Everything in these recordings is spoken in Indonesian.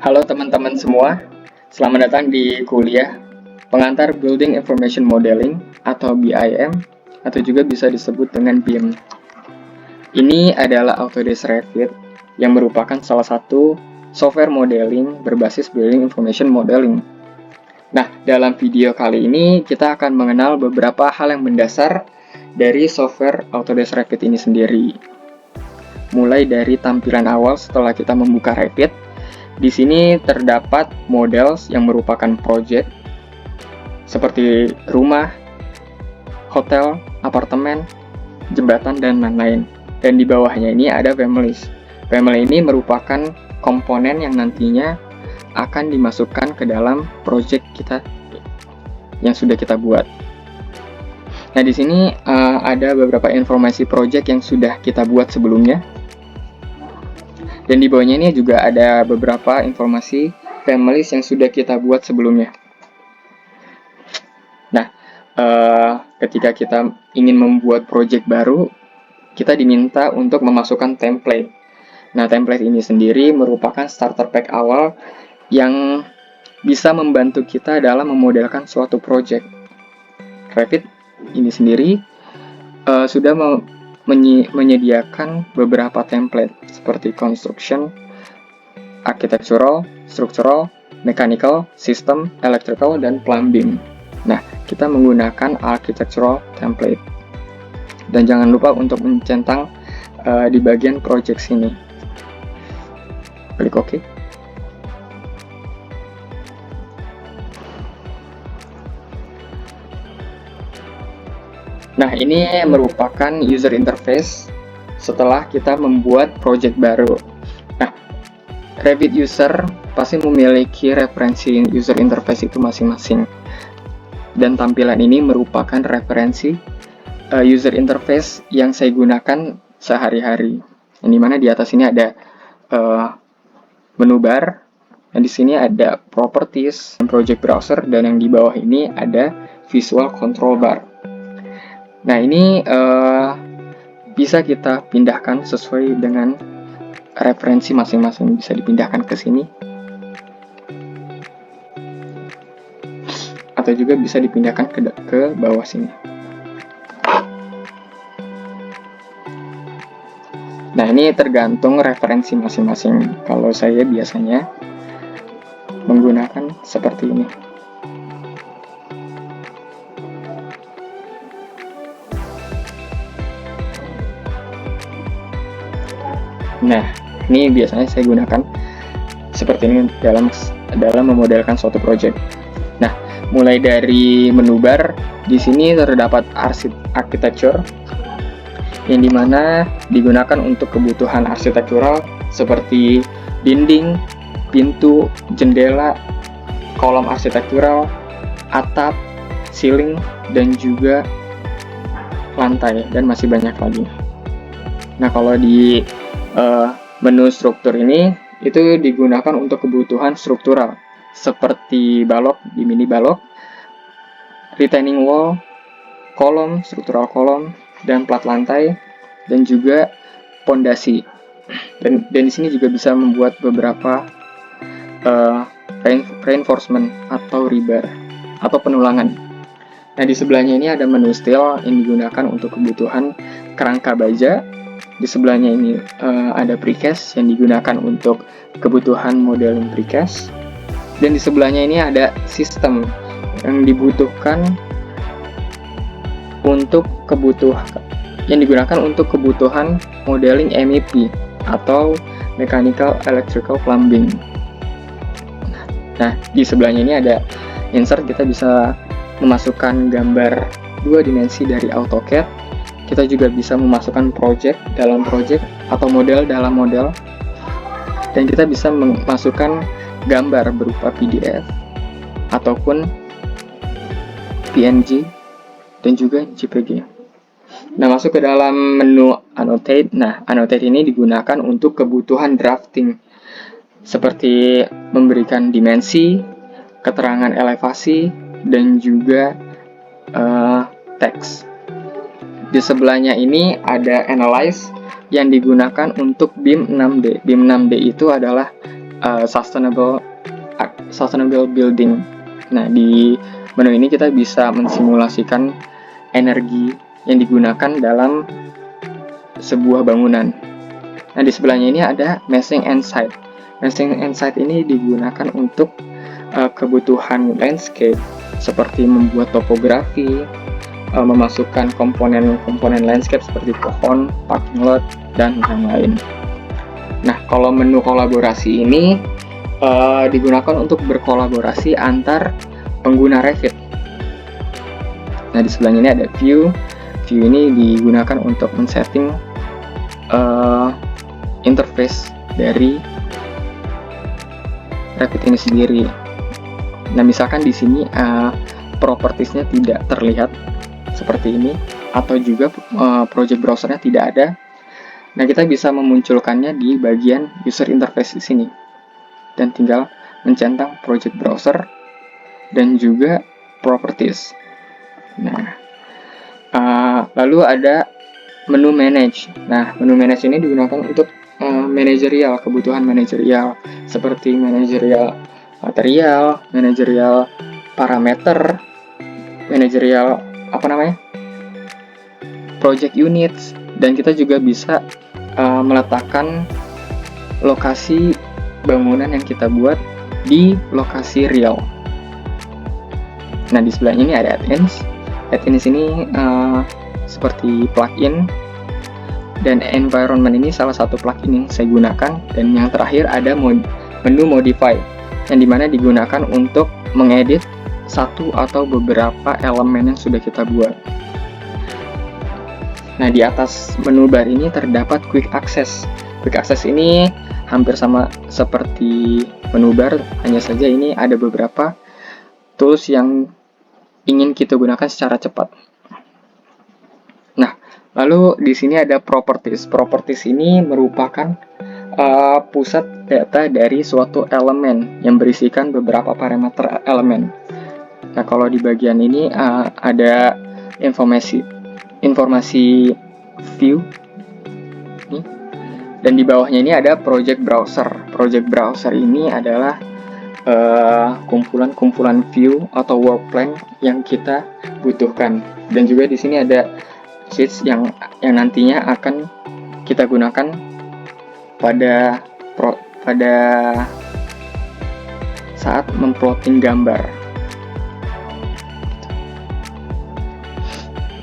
Halo teman-teman semua, selamat datang di kuliah Pengantar Building Information Modeling atau BIM, atau juga bisa disebut dengan BIM. Ini adalah Autodesk Revit yang merupakan salah satu software modeling berbasis Building Information Modeling. Nah, dalam video kali ini kita akan mengenal beberapa hal yang mendasar dari software Autodesk Revit ini sendiri. Mulai dari tampilan awal setelah kita membuka Revit. Di sini terdapat model yang merupakan project seperti rumah, hotel, apartemen, jembatan, dan lain-lain. Dan di bawahnya ini ada families. Family ini merupakan komponen yang nantinya akan dimasukkan ke dalam project kita yang sudah kita buat. Nah, di sini ada beberapa informasi project yang sudah kita buat sebelumnya. Dan di bawahnya ini juga ada beberapa informasi families yang sudah kita buat sebelumnya. Nah, ketika kita ingin membuat project baru, kita diminta untuk memasukkan template. Nah, template ini sendiri merupakan starter pack awal yang bisa membantu kita dalam memodelkan suatu project. Revit ini sendiri sudah menyediakan beberapa template seperti construction, architectural, structural, mechanical, system, electrical, dan plumbing. Nah, kita menggunakan architectural template. Dan jangan lupa untuk mencentang di bagian project sini. Klik OK. Nah, ini merupakan user interface setelah kita membuat project baru. Nah, Revit user pasti memiliki referensi user interface itu masing-masing. Dan tampilan ini merupakan referensi user interface yang saya gunakan sehari-hari. Yang dimana di atas ini ada menu bar, dan di sini ada properties, project browser, dan yang di bawah ini ada visual control bar. Nah, ini bisa kita pindahkan sesuai dengan referensi masing-masing. Bisa dipindahkan ke sini, atau juga bisa dipindahkan ke bawah sini. Nah, ini tergantung referensi masing-masing. Kalau saya biasanya menggunakan seperti ini. Nah, ini biasanya saya gunakan seperti ini dalam memodelkan suatu project. Nah, mulai dari menu bar, di sini terdapat architecture yang dimana digunakan untuk kebutuhan arsitektural seperti dinding, pintu, jendela, kolom arsitektural, atap, ceiling, dan juga lantai, dan masih banyak lagi. Nah, kalau di menu struktur ini itu digunakan untuk kebutuhan struktural seperti balok di mini balok, retaining wall, kolom, struktural kolom, dan plat lantai, dan juga pondasi. Dan di sini juga bisa membuat beberapa reinforcement atau rebar atau penulangan. Nah, di sebelahnya ini ada menu steel yang digunakan untuk kebutuhan kerangka baja. Di sebelahnya ini ada precast yang digunakan untuk kebutuhan modeling precast. Dan di sebelahnya ini ada sistem yang dibutuhkan untuk yang digunakan untuk kebutuhan modeling MEP atau mechanical, electrical, plumbing. Nah, di sebelahnya ini ada insert, kita bisa memasukkan gambar 2 dimensi dari AutoCAD. Kita juga bisa memasukkan project dalam project atau model dalam model. Dan kita bisa memasukkan gambar berupa PDF ataupun PNG dan juga JPG. Nah, masuk ke dalam menu annotate. Nah, annotate ini digunakan untuk kebutuhan drafting seperti memberikan dimensi, keterangan elevasi, dan juga teks. Di sebelahnya ini ada analyze. yang digunakan untuk BIM 6D. BIM 6D itu adalah sustainable building. Nah, di menu ini kita bisa mensimulasikan energi yang digunakan dalam sebuah bangunan. Nah, di sebelahnya ini ada Massing and Site. Massing and Site ini digunakan untuk kebutuhan landscape, seperti membuat topografi, memasukkan komponen-komponen landscape seperti pohon, parking lot, dan lain-lain. Nah, kalau menu kolaborasi ini digunakan untuk berkolaborasi antar pengguna Revit. Nah, di sebelahnya ini ada View. View ini digunakan untuk men-setting interface dari Revit ini sendiri. Nah, misalkan di sini propertiesnya tidak terlihat seperti ini, atau juga project browsernya tidak ada. Nah, kita bisa memunculkannya di bagian user interface di sini, dan tinggal mencentang project browser dan juga properties. Nah, lalu ada menu manage. Nah, menu manage ini digunakan untuk manajerial, kebutuhan manajerial seperti manajerial material, manajerial parameter, manajerial project units, dan kita juga bisa meletakkan lokasi bangunan yang kita buat di lokasi real. Nah, di sebelah ini ada add-ins. Add-ins ini seperti plugin, dan environment ini salah satu plugin yang saya gunakan. Dan yang terakhir ada menu modify, yang dimana digunakan untuk mengedit satu atau beberapa elemen yang sudah kita buat. Nah, di atas menu bar ini terdapat quick access. Quick access ini hampir sama seperti menu bar, hanya saja ini ada beberapa tools yang ingin kita gunakan secara cepat. Nah, lalu di sini ada properties. Properties ini merupakan pusat data dari suatu elemen yang berisikan beberapa parameter elemen. Nah, kalau di bagian ini ada informasi view nih. Dan di bawahnya ini ada project browser. Project browser ini adalah kumpulan view atau work plan yang kita butuhkan. Dan juga di sini ada sheets yang nantinya akan kita gunakan pada saat memplotting gambar.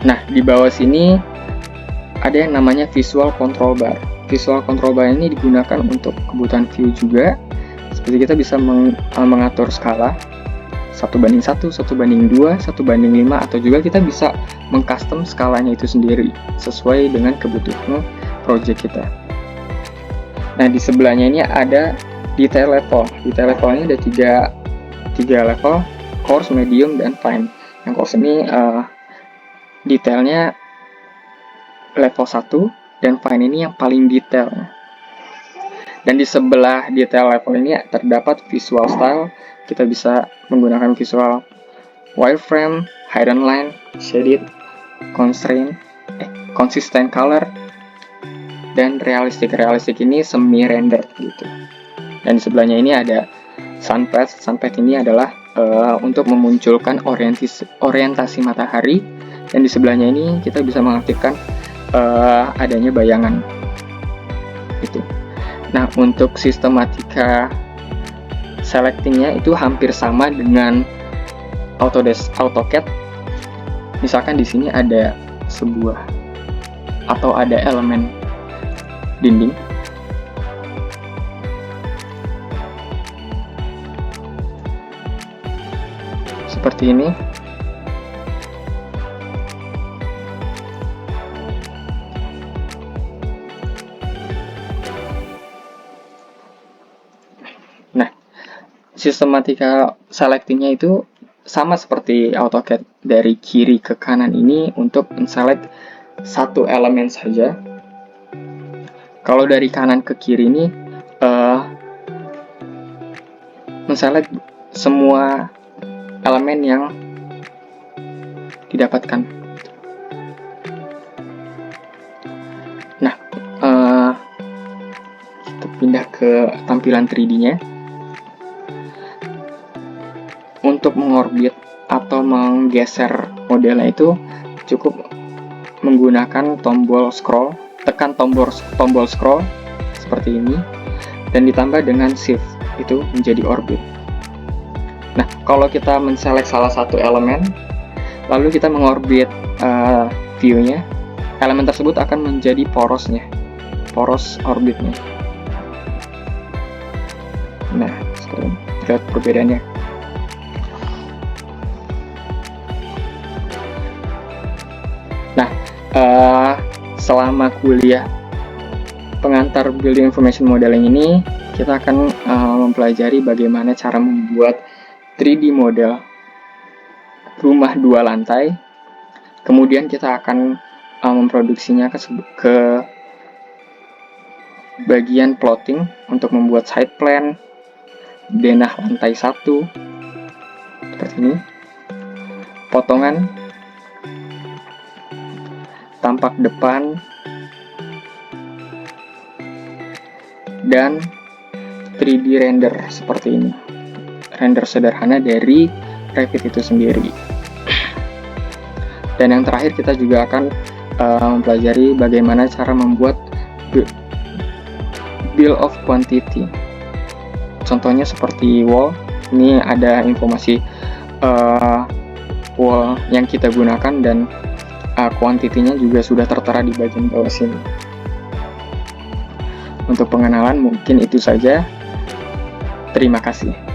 Nah, di bawah sini ada yang namanya visual control bar. Visual control bar ini digunakan untuk kebutuhan view juga. Seperti kita bisa mengatur skala 1:1, 1:2, 1:5, atau juga kita bisa mengcustom skalanya itu sendiri sesuai dengan kebutuhan project kita. Nah, di sebelahnya ini ada detail level. Detail level ini ada tiga level, coarse, medium, dan fine. Yang coarse ini detailnya level 1, dan fine ini yang paling detail. Dan di sebelah detail level ini terdapat visual style. Kita bisa menggunakan visual wireframe, hidden line, shaded, constraint, consistent color, dan realistic. Realistic ini semi render gitu. Dan di sebelahnya ini ada sunpath. Sunpath ini adalah untuk memunculkan orientasi matahari. Dan di sebelahnya ini kita bisa mengaktifkan adanya bayangan gitu. Nah, untuk sistematika selectingnya itu hampir sama dengan AutoCAD. Misalkan di sini ada sebuah atau ada elemen dinding. Seperti ini. Nah, sistematika selectingnya itu sama seperti AutoCAD. Dari kiri ke kanan ini untuk men-select satu elemen saja. Kalau dari kanan ke kiri ini men-select semua elemen yang didapatkan. Nah, pindah ke tampilan 3D-nya. Untuk mengorbit atau menggeser modelnya itu cukup menggunakan tombol scroll, tekan tombol scroll seperti ini, dan ditambah dengan shift, itu menjadi orbit. Nah, kalau kita menselect salah satu elemen, lalu kita mengorbit view-nya, elemen tersebut akan menjadi poros orbitnya. Nah, sekarang lihat perbedaannya. Nah, selama kuliah pengantar Building Information Modeling ini, kita akan mempelajari bagaimana cara membuat 3D model rumah 2 lantai. Kemudian kita akan memproduksinya ke bagian plotting untuk membuat side plan, denah lantai 1 seperti ini, potongan, tampak depan, dan 3D render seperti ini, render sederhana dari Revit itu sendiri. Dan yang terakhir kita juga akan mempelajari bagaimana cara membuat bill of quantity. Contohnya seperti wall, ini ada informasi wall yang kita gunakan dan kuantitinya juga sudah tertera di bagian bawah sini. Untuk pengenalan mungkin itu saja. Terima kasih.